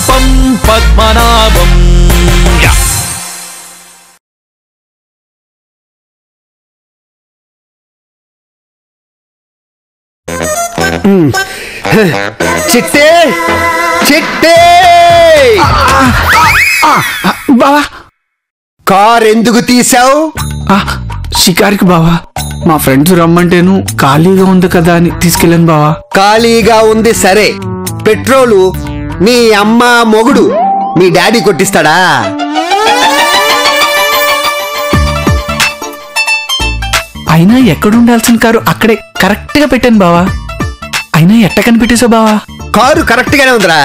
పాపం పద్మనాభం. చిట్టే చిట్టే బావా కార్ ఎందుకు తీసావు? షికారికి బావా, మా ఫ్రెండ్స్ రమ్మంటేను ఖాళీగా ఉంది కదా అని తీసుకెళ్ళాను బావా. ఖాళీగా ఉంది సరే, పెట్రోలు మీ అమ్మ మొగుడు మీ డాడీ కొట్టిస్తాడా? అయినా ఎక్కడుండాల్సిన కారు అక్కడే కరెక్ట్ గా పెట్టాను బావా. అయినా ఎట్ట కనిపెట్టేశావు బావా? కారు కరెక్ట్ గానే ఉందిరా,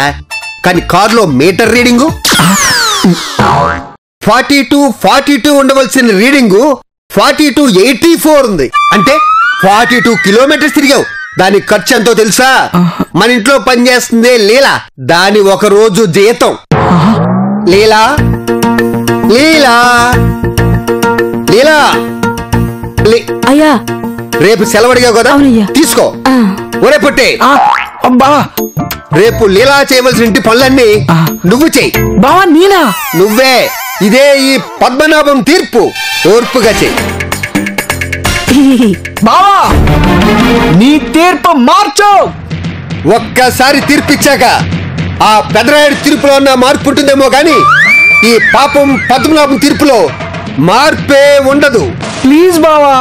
కానీ కారులో మీటర్ రీడింగు 42 ఉండవలసిన రీడింగు 4284 ఉంది. అంటే 42 కిలోమీటర్స్ తిరిగావు. దాని ఖర్చు ఎంతో తెలుసా? మన ఇంట్లో పనిచేస్తుంది లీలా, దాని ఒక రోజు జీతం. లీలా లీలా లీలా అయ్యా, రేపు సెలవడిగావు కదా, తీసుకో. ఒరే పొట్టే బావా, రేపు లీలా చేయవలసిన ఇంటి పనులన్నీ నువ్వు చెయ్యి. బావా నేనా? నువ్వే. ఇదే ఈ పద్మనాభం తీర్పు, ఓర్పుగా చెయ్యి. బావా నీ తీర్పు మార్చు. ఒక్కసారి తీర్పిచ్చాక ఆ పెదరాయుడు తీర్పులో ఉన్న మార్పు ఉంటుందేమో గాని ఈ పాపం పద్మనాభం తీర్పులో మార్పే ఉండదు. ప్లీజ్ బావా.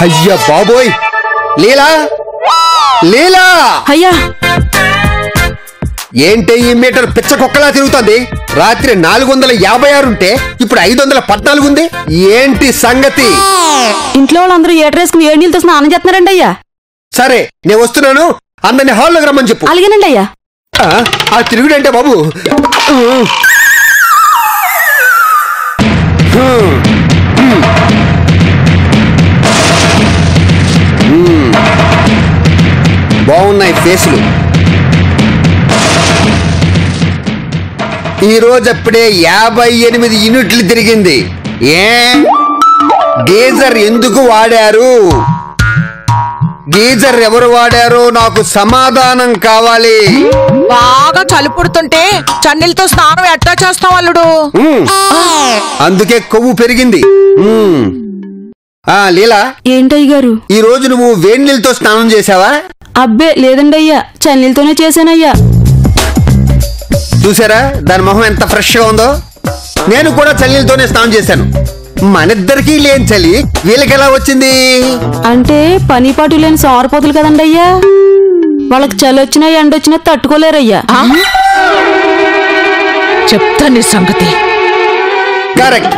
అయ్యా బాబోయ్, లీలా లీలా అయ్యా, ఏంటి ఈ మీటర్ పిచ్చ కుక్కలా తిరుగుతుంది? రాత్రి 456 ఉంటే ఇప్పుడు 514 ఉంది. ఏంటి సంగతి? ఇంట్లో వాళ్ళందరూ ఏటరేసుకుని 7 నీళ్ళతో స్నానం చేస్తున్నారండి అయ్యా. సరే నేను వస్తున్నాను, అందరిని హాల్లోకి రమ్మని చెప్పు. అలాగేనండి అయ్యా. ఆ తిరుగుడంటే బాబు. బాగున్నాయి ఫేసులు. ఈ రోజు అప్పుడే 58 యూనిట్లు తిరిగింది. గీజర్ ఎందుకు వాడారు? గీజర్ ఎవరు వాడారో నాకు సమాధానం కావాలి. బాగా చలి పుడుతుంటే చన్నీళ్ళతో స్నానం ఎట్లా చేస్తాం అల్లుడు? అందుకే కొవ్వు పెరిగింది. లీలా, ఏంటయ్య గారు, ఈ రోజు నువ్వు వేడి నీళ్ళతో స్నానం చేసావా? అబ్బే లేదండి అయ్యా, చన్నీళ్ళతోనే చేశానయ్యా. చూసారా దాని మొహం ఎంత ఫ్రెష్ గా ఉందో? నేను కూడా చన్నీళ్ళతోనే స్నానం చేశాను. మనిద్దరికీ లేని చలి వీళ్ళకి ఎలా వచ్చింది? అంటే పని పాటు లేని సోరపోతులు కదండి అయ్యా, వాళ్ళకి చలి వచ్చినా ఎండొచ్చినా తట్టుకోలేరయ్యా. చెప్తా నీ సంగతి. కరెక్ట్.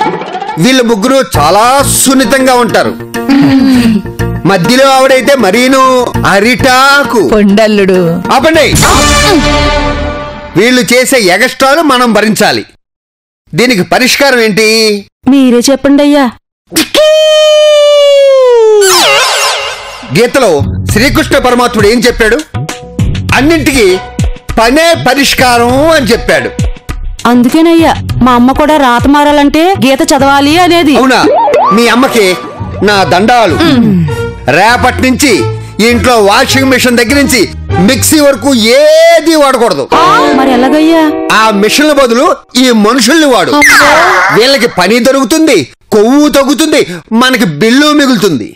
వీళ్ళు ముగ్గురు చాలా సున్నితంగా ఉంటారు. మధ్యలో ఆవిడైతే మరీను అరిటాకు. పొండల్లుడు ఆపండి. వీళ్ళు చేసే ఎగస్ట్రాలు మనం భరించాలి. దీనికి పరిష్కారం ఏంటి? మీరే చెప్పండి అయ్యా. గీతలో శ్రీకృష్ణ పరమాత్ముడు ఏం చెప్పాడు? అన్నింటికి పనే పరిష్కారం అని చెప్పాడు. అందుకేనయ్యా మా అమ్మ కూడా రాత మారాలంటే గీత చదవాలి అనేది. అవునా? మీ అమ్మకి నా దండాలు. రేపటి నుంచి ఇంట్లో వాషింగ్ మిషన్ దగ్గర నుంచి మిక్సీ వరకు ఏది వాడకూడదు. మరి ఎలాగయ్యా? ఆ మిషన్ బదులు ఈ మనుషుల్ని వాడు. వీళ్ళకి పని దొరుకుతుంది, కొవ్వు తగ్గుతుంది, మనకి బిల్లు మిగులుతుంది.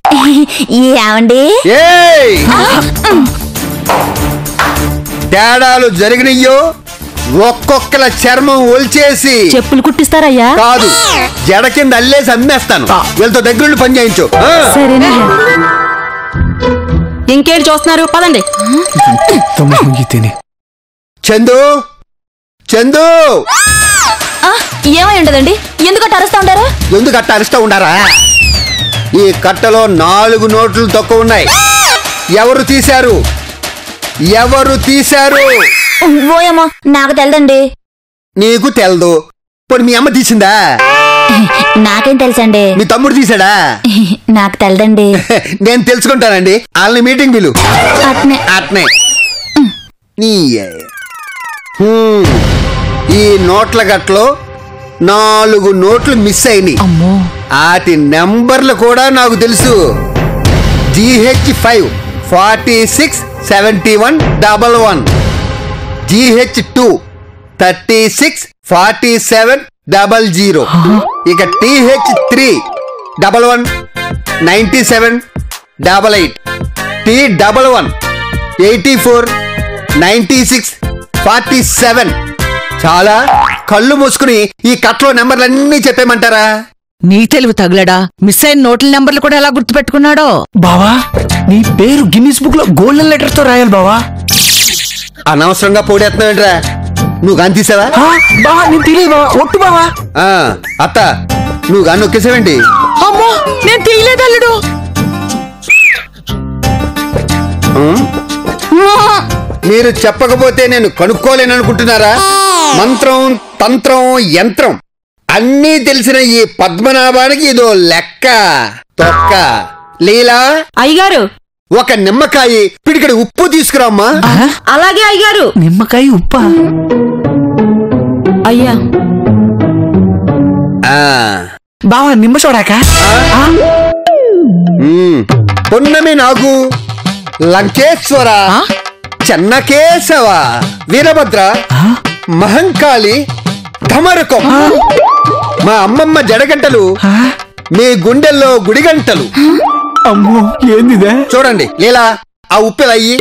తేడాలు జరిగినయ్యో ఒక్కొక్కల చర్మం ఒల్చేసి చెప్పులు కుట్టిస్తారయ్యా? కాదు, జడ కింద అల్లేసి అమ్మేస్తాను. వీళ్ళతో దగ్గరుండి పని చేయించు. సరేనయ్యా. ఇంకేంటి చూస్తున్నారు? పదండి. చందు, చందు, ఏమై ఉండదండి? ఎందుకట్ట అరుస్తా ఉంటారు? ఎందుకట్ట అరుస్తా ఉండారా? ఈ కట్టలో 4 నోట్లు తక్కువ ఉన్నాయి. ఎవరు తీశారు? ఎవరు తీశారు? ఓయమ్మా, నాకు తెలదండి. నీకు తెలదు. పోనీ మీ అమ్మ తీసిందా? నాకేం తెలుసండి. మీ తమ్ముడు తీసాడా? నాకు తెలదండి. నేను తెలుసుకుంటానండి. వాళ్ళని మీటింగ్ పిలు. అట్నే. ఈ నోట్ల గట్లో 4 నోట్లు మిస్ అయినాయి. అమ్మో. వాటి నెంబర్లు కూడా నాకు తెలుసు. GH5 46 71 11, GH2 36 47 00, ఇక TH3 11 97 88, T11 84 96 47. చాలా కళ్ళు మూసుకుని ఈ కట్లో నెంబర్లన్నీ చెప్పేమంటారా? నీ తెలివి తగలడా, మిస్ అయిన నోట్ల నెంబర్లు కూడా ఎలా గుర్తుపెట్టుకున్నాడో. బావా నీ పేరు గిన్నిస్ బుక్ లో గోల్డెన్ లెటర్ తో రాయాలి బావా. అనవసరంగా పోడేస్తున్నావేంట్రా? నువ్వు గాని తీసావా? బావా నేను తెలియదు బావా, ఒట్టు బావా. అత్త నువ్వు గాని నొక్కేసావేంటి? అమ్మో నేను తీయలేదు అల్లుడు. మీరు చెప్పకపోతే నేను కనుక్కోలేననుకుంటున్నారా? మంత్రం తంత్రం యంత్రం అన్నీ తెలిసిన ఈ పద్మనాభానికి ఇదో లెక్క తొక్క. లీలా అయ్యగారు ఒక నిమ్మకాయ పిడికడి ఉప్పు తీసుకురామ్మా. అలాగే అయ్యగారు. నిమ్మకాయ ఉప్పా? అయ్యా బావా నిమ్మ చూడాక. పొన్నమి నాగు లంకేశ్వర చెన్నకేశవ వీరభద్ర మహంకాళి ధమరకం మా అమ్మమ్మ జడగంటలు మీ గుండెల్లో గుడిగంటలు. అమ్మో ఏందిదే? చూడండి లీలా ఆ ఉప్పెలయ్యి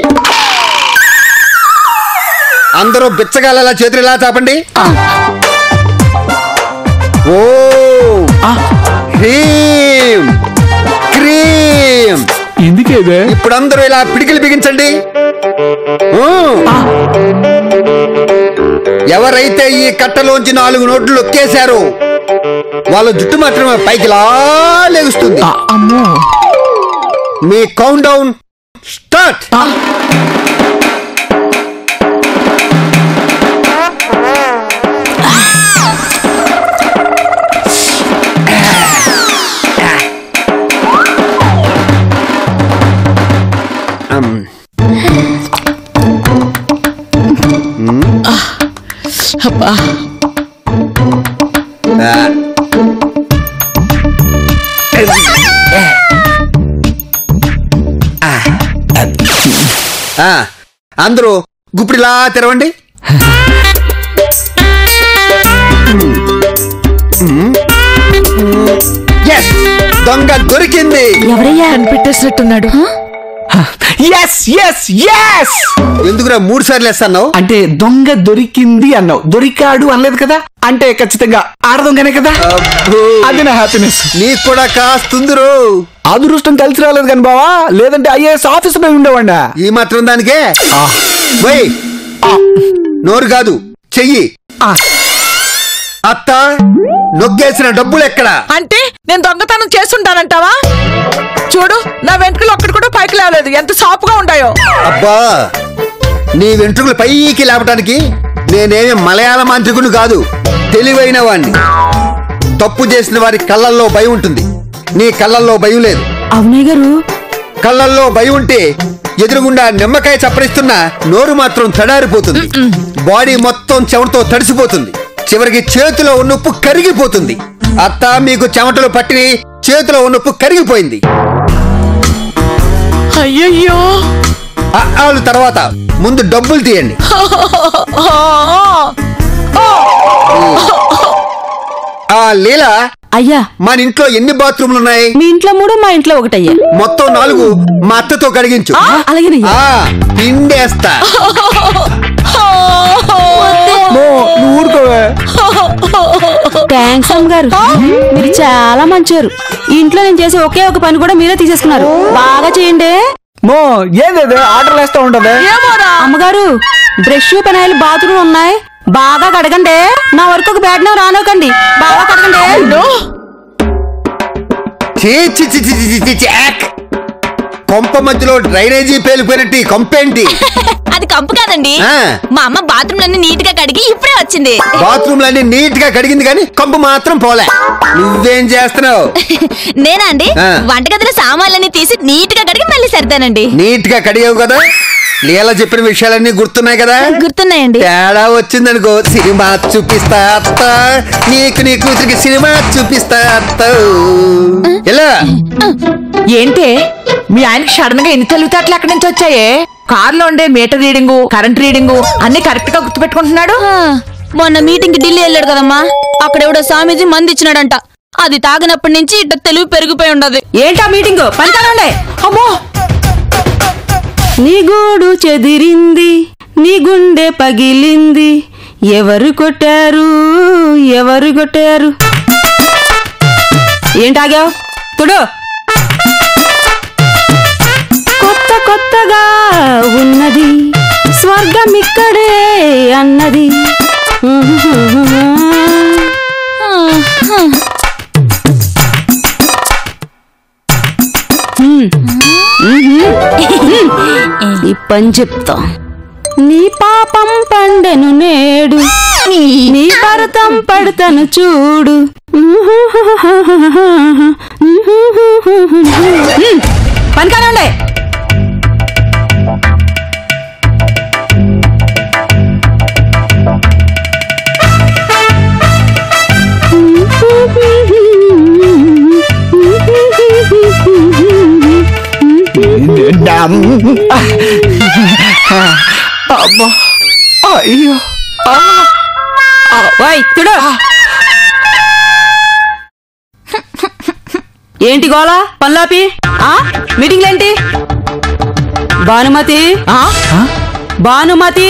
అందరూ బిచ్చగాళ్ళ చేతులు ఇలా చాపండి. ఓ హ్రీం క్రీం. ఎందుకేదే? ఇప్పుడు అందరూ ఇలా పిడికిలు బిగించండి. ఎవరైతే ఈ కట్టలోంచి 4 నోట్లు నొక్కేశారో వాళ్ళ జుట్టు మాత్రమే పైకి లేగుస్తుంది. అమ్మో. మీ కౌంట్ డౌన్ స్టార్ట్. అబ్బా అందరూ గుప్పిడిలా తెరవండి. దొంగ దొరికింది. ఎవరయ్యా? కనిపెట్టేసినట్టున్నాడు. ఎందుకురా 3 సార్లు వేస్తున్నావు? అంటే దొంగ దొరికింది అన్నావు, దొరికాడు అనలేదు కదా. అంటే ఖచ్చితంగా ఆడదొంగనే కదా. అది నా హ్యాపీనెస్. నీకు కూడా కాస్తుందిరో. అదృష్టం కలిసి రాలేదు కానీ బావా, లేదంటే IAS ఆఫీసర్ ఉండేవాడా. ఈ మాత్రం దానికే నోరు కాదు చెయ్యి. అత్త నొక్కేసిన డబ్బులు ఎక్కడ? అంటే నేను దొంగతనం చేస్తుంటానంటావా? చూడు నా వెంట్రుకలు ఒక్కటి కూడా పైకి లేవలేదు, ఎంత సాపుగా ఉంటాయో. అబ్బా నీ వెంట్రుకలు పైకి లేపటానికి నేనేమి మలయాళ మాంత్రికుడు కాదు, తెలివైన వాణ్ణి. తప్పు చేసిన వారి కళ్ళల్లో భయం ఉంటుంది, నీ కళ్ళల్లో భయం లేదు. అవునయ్య గారు. కళ్ళల్లో భయం ఉంటే ఎదురుగుండా నిమ్మకాయ చప్పరిస్తున్నా నోరు మాత్రం తడారిపోతుంది, బాడీ మొత్తం చెమటతో తడిసిపోతుంది, చివరికి చేతిలో ఉన్న ఉప్పు కరిగిపోతుంది. అత్త మీకు చెమటలు పట్టి చేతిలో ఉన్న ఉప్పు కరిగిపోయింది. అయ్యయ్యో. ఆలు తర్వాత ముందు డబ్బులు తీయండి. లీలా అయ్యా మన ఇంట్లో ఎన్ని బాత్రూమ్లు ఉన్నాయి? మీ ఇంట్లో 3, మా ఇంట్లో 1 అయ్యా. మొత్తం 4 మా అత్తతో కడిగించు. అలాగేనయ్యా. పిండేస్తా. థ్యాంక్స్ అమ్మగారు, మీరు చాలా మంచివారు. ఇంట్లో నేను చేసే ఒకే ఒక పని కూడా మీరే తీసేసుకున్నారు. బాగా చేయండి. ఏదేదో ఆర్డర్లు వేస్తా ఉంటది. అమ్మగారు బ్రష్ పెనాయిల్ బాత్రూమ్ ఉన్నాయి, బాగా కడగండి. నా వరకు ఒక బ్యాడ్ నేమ్ రానోకండి, బాగా కడగండి. కొంప మధ్యలో డ్రైనేజీ పేలిపోయినట్టు కొంపేంటి? అది కంపు కాదండి, మా అమ్మ బాత్రూమ్లన్నీ నీట్ గా కడిగి ఇప్పుడే వచ్చింది. బాత్రూమ్లన్నీ నీట్ గా కడిగింది కానీ కంపు మాత్రం పోలే. నువ్వేం చేస్తున్నావు? నేనా అండి, వంటగదిలో సామాన్లన్నీ తీసి నీట్ గా కడిగి మళ్ళీ సర్దానండి. నీట్ గా కడిగావు కదా, లీలా చెప్పిన విషయాలన్నీ గుర్తున్నాయి కదా? గుర్తున్నాయండి. తేడా వచ్చిందనుకో సినిమా చూపిస్తా అత్త, నీకు నీ కూతురికి సినిమా చూపిస్తా అత్త. ఎలా ఏంటే మీ ఆయనకి సడన్ గా ఎన్ని తెలివితేటలు ఎక్కడి నుంచి వచ్చాయే? కారులో ఉండే మీటర్ రీడింగు, కరెంట్ రీడింగు అన్ని కరెక్ట్ గా గుర్తు పెట్టుకుంటున్నాడు. మొన్న మీటింగ్ కి ఢిల్లీ వెళ్ళాడు కదమ్మా, అక్కడెవడో స్వామీజీ మంది ఇచ్చినాడంట. అది తాగినప్పటి నుంచి ఇట్ట తెలివి పెరిగిపోయి ఉండదు. ఏంటా మీటింగ్? పంతానండే. అమ్మో, నీ గూడు చెదిరింది, నీ గుండె పగిలింది, ఎవరు కొట్టారు ఎవరు కొట్టారు? ఏంటాగావు? తుడు. కొత్త కొత్తగా ఉన్నది స్వర్గం ఇక్కడే అన్నది. ఈ పని చెప్తా. నీ పాపం పండెను నేడు, నీ భరతం పడతను చూడు. పని కానండి. అమ్మా, అయ్యో. ఓయ్ చూడు. ఏంటి గోలా పనులాపి? మీటింగ్లేంటి? భానుమతి, భానుమతి.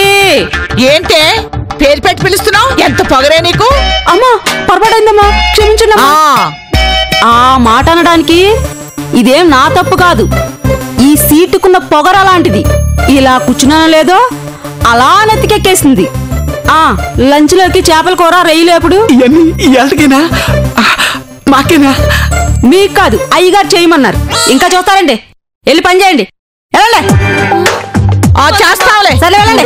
ఏంటే పేరు పెట్టి పిలుస్తున్నావు? ఎంత పొగరే నీకు? అమ్మా పొరపాటైందమ్మా, క్షమించండి. ఆ మాట అనడానికి ఇదేం నా తప్పు కాదు. ఈ సీటుకున్న పొగర లాంటిది. ఇలా కూర్చున్నానో లేదో అలా నెత్తికెక్కేసింది. లంచ్ లోకి చేపల కూర, రొయ్యలు ఎప్పుడు? ఇవాళకేనా? మాకేనా? మీకు కాదు, అయ్యగారు చేయమన్నారు. ఇంకా చూస్తారండి, వెళ్ళి పని చేయండి. వెళ్ళండి. చేస్తావులే. సరే వెళ్ళండి.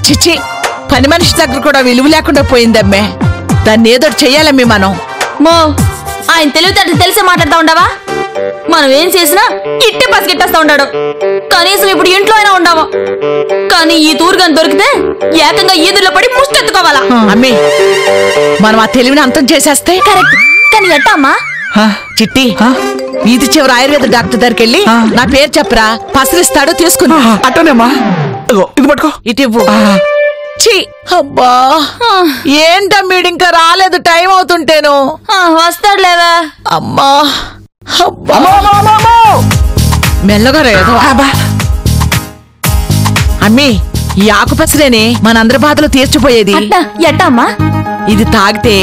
చిచి, పని మనిషి దగ్గర కూడా విలువ లేకుండా పోయిందమ్మే. దాన్ని ఏదో చెయ్యాలమ్మి మనం. మో, ఆయన తెలివితేటలు తెలిసే మాట్లాడుతూ ఉండవా? మనం ఏం చేసినా ఇట్టే పసిగెట్టేస్తా ఉన్నాడు. కనీసం ఇప్పుడు ఇంట్లో అయినా ఉండవా? కానీ ఈ తూరుగాని దొరికితే ఏకంగా ఈదుల్లో పడి ముష్టెత్తుకోవాలా? అమ్మి, మనం ఆ తెలివిని అంతం చేసేస్తే కరెక్ట్. కానీ ఎట్టా అమ్మా? చిట్టి, వీధి చివరి ఆయుర్వేద డాక్టర్ దగ్గరికి వెళ్ళి నా పేరు చెప్పరా, పసరిస్తాడో తీసుకున్నా. అట్టనేమ్మా, ఇది పట్టుకో. ఇటు ఇవ్వు. అబ్బా, ఏంటమ్మీడు ఇంకా రాలేదు, టైం అవుతుంటేను. వస్తాడులేవా? అమ్మా, మెల్లగా రేదో. అమ్మీ, ఈ ఆకుపచ్చలేని మనందరి బాధలు తీర్చిపోయేది. ఎట్టా అమ్మా? ఇది తాగితే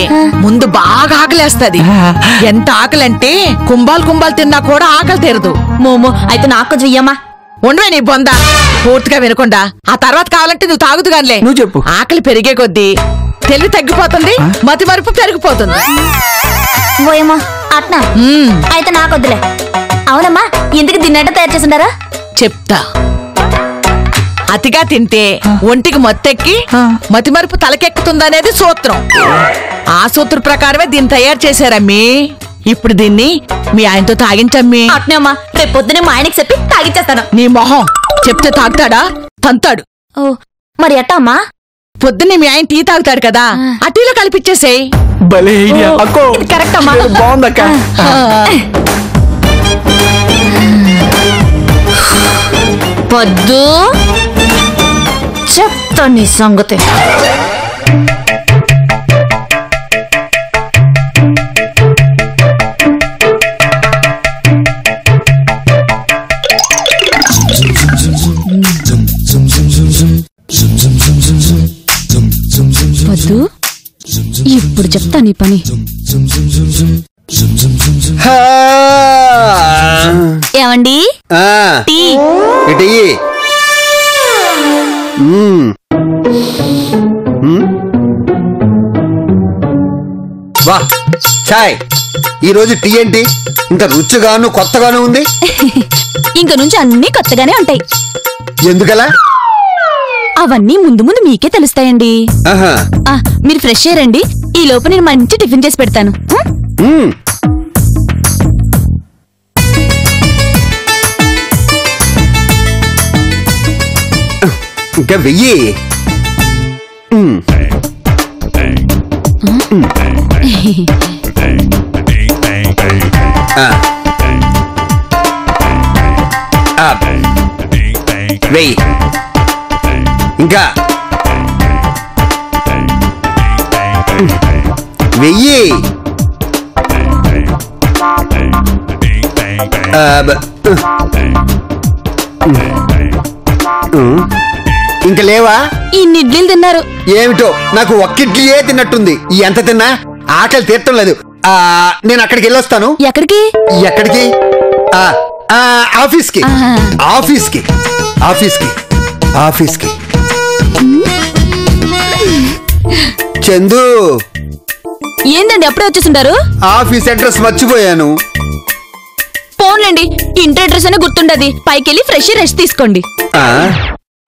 ముందు బాగా ఆకలేస్తది. ఎంత ఆకలంటే కుంభాలు కుంభాలు తిన్నా కూడా ఆకలి తీరదు. మోమో, అయితే నాకు కొంచెం ఇయ్యమ్మా. ఉండవే నీ బొంద, పూర్తిగా వినకుండా. ఆ తర్వాత కావాలంటే నువ్వు తాగుతుగానిలే. నువ్వు చెప్పు. ఆకలి పెరిగే కొద్దీ తెలివి తగ్గిపోతుంది, మతి మరుపు పెరిగిపోతుంది. ఓయమ్మా, అట్నా? అయితే నాకొద్దులే. అవునమ్మా, ఎందుకు దీన్నట్ట తయారు చేసిండారా? చెప్తా. అతిగా తింటే ఒంటికి మొత్తెక్కి మతిమరుపు తలకెక్కుతుందనేది సూత్రం. ఆ సూత్ర ప్రకారమే దీన్ని తయారు చేశారమ్మీ. ఇప్పుడు దీన్ని మీ ఆయనతో తాగించమ్మీ. అట్నే అమ్మా, రేపు పొద్దునే మా ఆయనకి చెప్పి తాగించేస్తాను. నీ మొహం, చెప్తే తాగుతాడా? తంతాడు. ఓ, మరి ఎట్టా అమ్మా? పొద్దున్నే మీ ఆయన టీ తాగుతాడు కదా, ఆ టీలో కలిపిచ్చేసేయ్. భలే ఐడియా అక్కో. కరెక్ట్ అమ్మా. బాగుందక్క. పొద్దు చెప్తా నీ సంగతి. పొద్దు, ఇప్పుడు చెప్తా నీ పని. ఏమండి? టీ. వా చాయ్, ఈ రోజు టీ ఏంటి ఇంత రుచిగాను కొత్తగాను ఉంది? ఇంక నుంచి అన్ని కొత్తగానే ఉంటాయి. ఎందుకలా? అవన్నీ ముందు ముందు మీకే తెలుస్తాయండి. మీరు ఫ్రెష్ అయ్యారండి, ఈ లోపు నేను మంచి టిఫిన్ చేసి పెడతాను. ఇంకా 1000. వెయ్యి. ఇంకా 1000. ఇంకా లేవా? ఇన్ని ఇడ్లీలు తిన్నారు. ఏమిటో నాకు ఒక్క ఇడ్లీయే తిన్నట్టుంది. ఎంత తిన్నా ఆకలి తీరటం లేదు. నేను అక్కడికి వెళ్ళొస్తాను. ఎక్కడికి? ఎక్కడికి? ఆఫీస్కి. ఆఫీస్కి ఆఫీస్కి ఆఫీస్కి. చందు, ఏందండి అప్పుడే వచ్చేసింటారు? ఆఫీస్ అడ్రస్ మర్చిపోయాను. ఫోన్లేండి, ఇంటి అడ్రస్ అని గుర్తుండది. పైకెళ్ళి ఫ్రెష్ రెస్ట్ తీసుకోండి.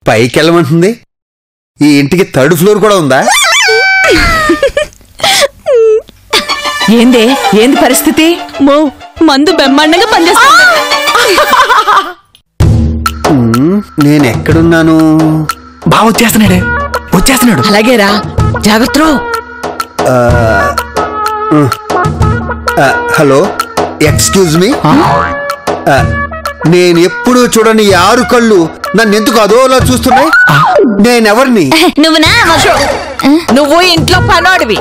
పైకి వెళ్ళమంటుంది. ఈ ఇంటికి 3rd ఫ్లోర్ కూడా ఉందా? ఏంది పరిస్థితి? మందు బ్రహ్మాండంగా పనిచేస్తుంది. నేను ఎక్కడున్నాను? బాగా వచ్చేస్తున్నాడు. అలాగేరా, జాగ్రత్త. Hello, excuse me. నేను ఎప్పుడు చూడని 6 కళ్ళు నన్ను ఎందుకు అదోలా చూస్తున్నాయి? నేనెవరిని? నువ్వు ఇంట్లో పనోడివి.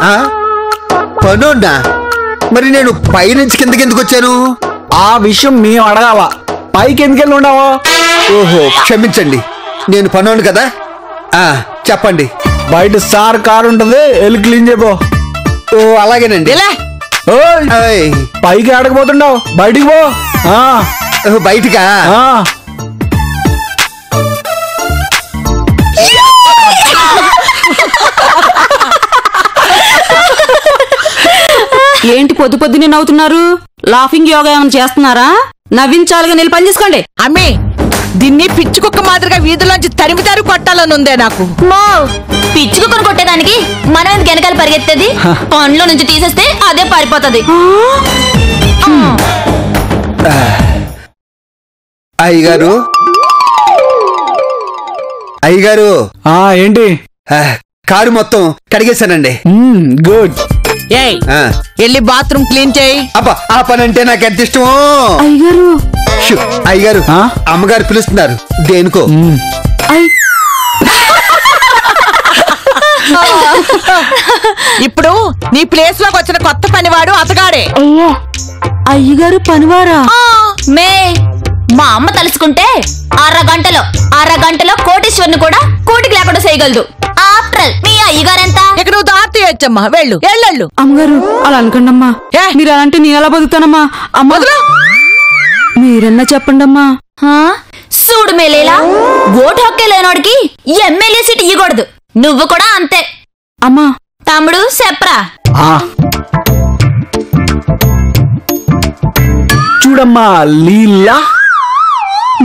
పనోడ్నా? మరి నేను పైనుంచి కిందకి ఎందుకు వచ్చాను? ఆ విషయం మేము అడగావా? పైకి ఎందుకెళ్ళి ఉండవా? ఓహో, క్షమించండి, నేను పనోడు కదా. చెప్పండి. బయట సార్ కారు ఉంటది, వెళ్ళి క్లీన్ చేయబో. ఓ అలాగేనండి. పైకి ఆడకపోతుండవు, బయటికి పో. బయటికా? ఏంటి పొద్దు పొద్దునే నవ్వుతున్నారు? లాఫింగ్ యోగా ఏమైనా చేస్తున్నారా? నవ్వించాలిగా, నిల్ పని చేసుకోండి. అమ్మే, దీన్ని పిచ్చి కుక్క మాదిరిగా వీధిలోంచి తరిమితారు కొట్టాలని ఉందే నాకు. పిచ్చి కుక్కను కొట్టేదానికి మనం ఎందుకు వెనకాల పరిగెత్తేది? పనిలో నుంచి తీసేస్తే అదే పారిపోతుంది. అయ్యగారు, అయ్యగారు. ఏంటి? కారు మొత్తం కడిగేశానండి. గుడ్. వెళ్ళి బాత్రూమ్ క్లీన్ చేయి. అబ్బా, ఆ పని అంటే నాకు ఎంత ఇష్టమో. అయ్యగారు, అయ్యగారు, అమ్మగారు పిలుస్తున్నారు. దేనికో? ఇప్పుడు నీ ప్లేస్ లోకి వచ్చిన కొత్త పనివాడు అతగాడే. అయ్యగారు పనివారా? మా అమ్మ తలుచుకుంటే అరగంటలో కోటీశ్వరుని కూడా కోటికి లేకుండా చేయగలదు. ఆఫ్టర్ ఆల్ మీ అయ్యగారెంత? ఇక నువ్వు దార్తి వచ్చమ్మా, వెళ్ళు. అమ్మగారు అలా అనకండి అమ్మా. మీరు అలాంటి నేను ఎలా బతుకుతానమ్మా? అమ్మ మీరన్నా చెప్పండి అమ్మా. చూడు మేలేలా, ఓటు హక్కే లేనోడికి ఎమ్మెల్యే సీట్ ఇవ్వకూడదు. నువ్వు కూడా అంతే. అమ్మా తమ్ముడు చెప్పరా. చూడమ్మా లీలా,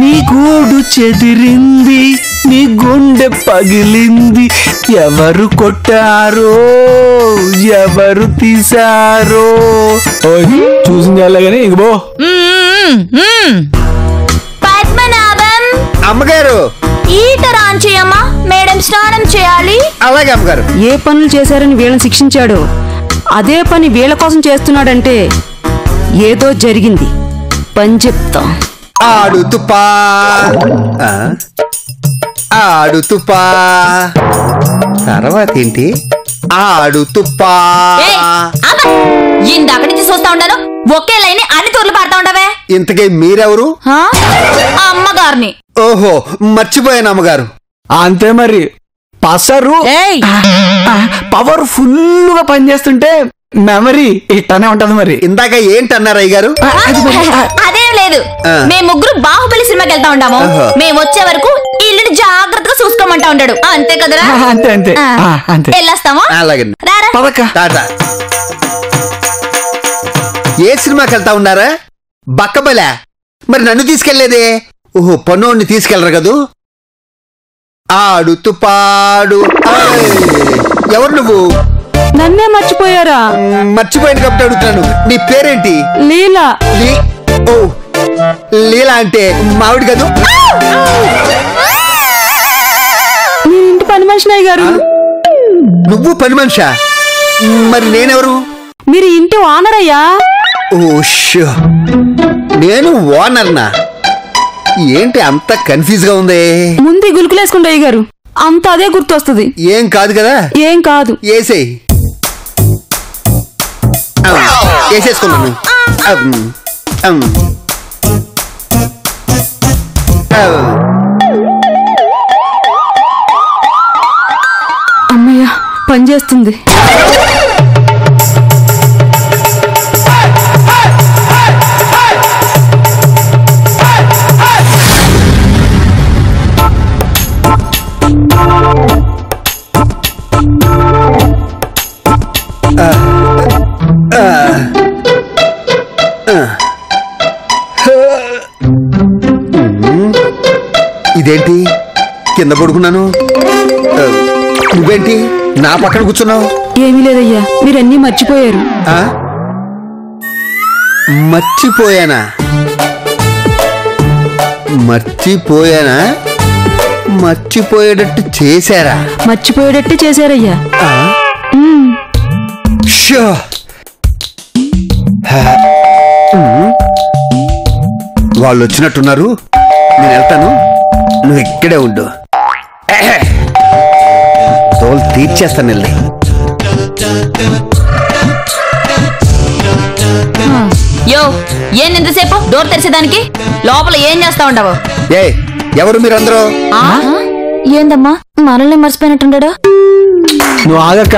నీ గూడు చెదిరింది, నీ గుండె పగిలింది. ఎవరు కొట్టారో, ఎవరు తీశారో చూసించాలే గాని ఇక బో. పద్మనాభం, అమ్మగారు ఈటర్ ఆన్ చేయమ్మా, మేడం స్నానం చేయాలి. అలాగే అమ్మగారు. ఏ పనులు చేశారని వీళ్ళని శిక్షించాడు, అదే పని వీళ్ళ కోసం చేస్తున్నాడంటే ఏదో జరిగింది. పని చెప్తా. ఆడుతుపా ఆడుతుపా, తర్వాత ఏంటి? ఆడుతుపా. ఇందాక నుంచి చూస్తా ఉంటాను, ఒకే లైన్ అన్ని తూర్లు పాడుతా ఉండవే. ఇంతకీ మీరెవరు? అమ్మగారిని. ఓహో, మర్చిపోయాను అమ్మగారు. అంతే మరి. పసరు పవర్ ఫుల్ గా పనిచేస్తుంటే మెమరీ ఇట్లానే ఉంటది మరి. ఇందాక ఏంటన్నారు అయ్యగారు? అదేం లేదు, మేము ముగ్గురు బాహుబలి సినిమాకి వెళ్తా ఉంటాము. మేము వచ్చే వరకు ఇల్లుని జాగ్రత్తగా చూసుకోమంటా ఉంటాడు. అంతే కదరా? అంతే అంతే అంతే. వెళ్ళొస్తామా? అలాగే. టాటా. ఏ సినిమాకి వెళ్తా ఉన్నారా? బక్కబలా. మరి నన్ను తీసుకెళ్లేదే? ఓహో, పన్నోడిని తీసుకెళ్లరు కదూ. ఆడుతూ పాడు. ఎవరు నువ్వు? నన్నే మర్చిపోయారా? మర్చిపోయాను కాబట్టి అడుగుతున్నాను. నీ పేరేంటి? లీలా. ఓ, లీలా అంటే మావిడి కదూ. మనిషిని అయ్యగారు. నువ్వు పని మనిషా? మరి నేనెవరు? మీరు ఇంటి ఓనర్ అయ్యా. ఓషో, నేను ఓనర్నా? ఏంటి అంత కన్ఫ్యూజ్ గా ఉంది? ముందు గులుకులేసుకుంటే అయ్యగారు, అంత అదే గుర్తొస్తుంది. ఏం కాదు కదా? ఏం కాదు. ఏసేయ్. వేసేసుకున్నాను. అమ్మయ్య, పని చేస్తుంది. ఇదేంటి కింద పడుకున్నాను? నువ్వేంటి నా పక్కన కూర్చున్నావు? ఏమీ లేదయ్యా, మీరన్నీ మర్చిపోయారు. మర్చిపోయానా? మర్చిపోయానా? మర్చిపోయేటట్టు చేశారా? మర్చిపోయేటట్టు చేశారయ్యా. షో. వాళ్ళు వచ్చినట్టున్నారు, నేను వెళ్తాను, నువ్వు ఇక్కడే ఉండు. తోలు తీర్చేస్తాను. వెళ్ళి యో, ఏం ఎంతసేపు డోర్ తెరిచేదానికి? లోపల ఏం చేస్తా ఉండవు? ఏ, ఎవరు మీరందరూ? ఏందమ్మా మనల్ని మర్చిపోయినట్టుండడు? నువ్వు ఆగక్క,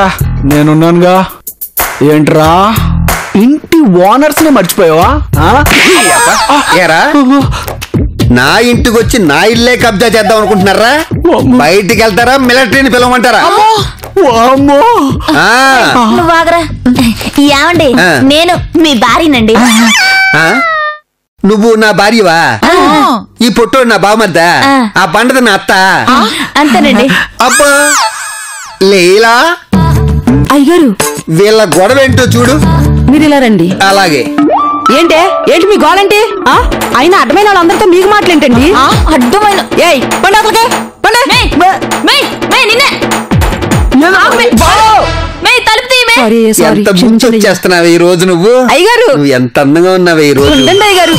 నేనున్నానుగా. ఏంట్రా, ఇంటి ఓనర్స్ ని మర్చిపోయావా? ఏరా, నా ఇంటికి వచ్చి నా ఇల్లే కబ్జా చేద్దాం అనుకుంటున్నారా? బయటికి వెళ్తారా? మిలిటరీని పిలవమంటారా? నువ్వు ఆగరా. ఏమండి, నేను మీ భార్యనండి. నువ్వు నా భార్యవా? ఈ పొట్టోడు నా బావమద్దా? ఆ బండది నా అత్త. అంతేనండి. అబ్బా లేలా, అయ్యగారు వీళ్ళ గొడవ ఏంటో చూడు. మీరు ఇలా రండి. అలాగే. ఏంటి మీ గోలంటి? అయినా అడ్డమైన వాళ్ళందరితో మీకు మాటలేంటండి? అడ్డమైన ఎంత ముంచొచ్చేస్తున్నావు ఈ రోజు నువ్వు. అయ్యగారు, నువ్వు ఎంత అందంగా ఉన్నావు ఈ రోజు. అయ్యగారు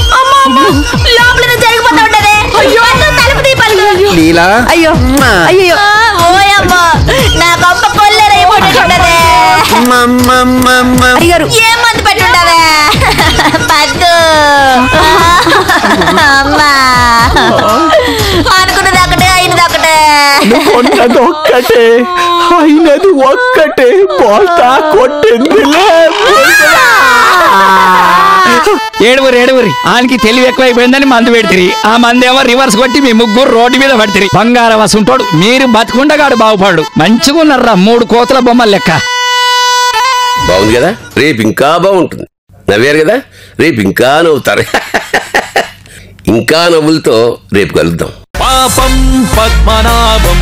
లీలా, అయ్యో అయ్యో, అయ్యగారు ఏం మంది పెట్టుండవే? పద్దు అమ్మా, అనుకున్నది ఒకటే అయినది ఒకటే. ఉన్నది ఒక్కటే అయినది ఒక్కటే. పోతా కొట్టిందిలే. ఏడుగురి ఆయనకి తెలివి ఎక్కువైపోయిందని మందు పెడితిరి. ఆ మందేమో రివర్స్ కొట్టి మీ ముగ్గురు రోడ్డు మీద పడితిరి. బంగారం వసుంటాడు, మీరు బతుకుండగాడు బాగుపడు. మంచిగా ఉన్నారా 3 కోతుల బొమ్మలు లెక్క. బాగుంది కదా, రేపు ఇంకా బాగుంటుంది. నవ్వారు కదా, రేపు ఇంకా నవ్వుతారు. ఇంకా నవ్వులతో రేపు కలుద్దాం. పాపం పద్మనాభం.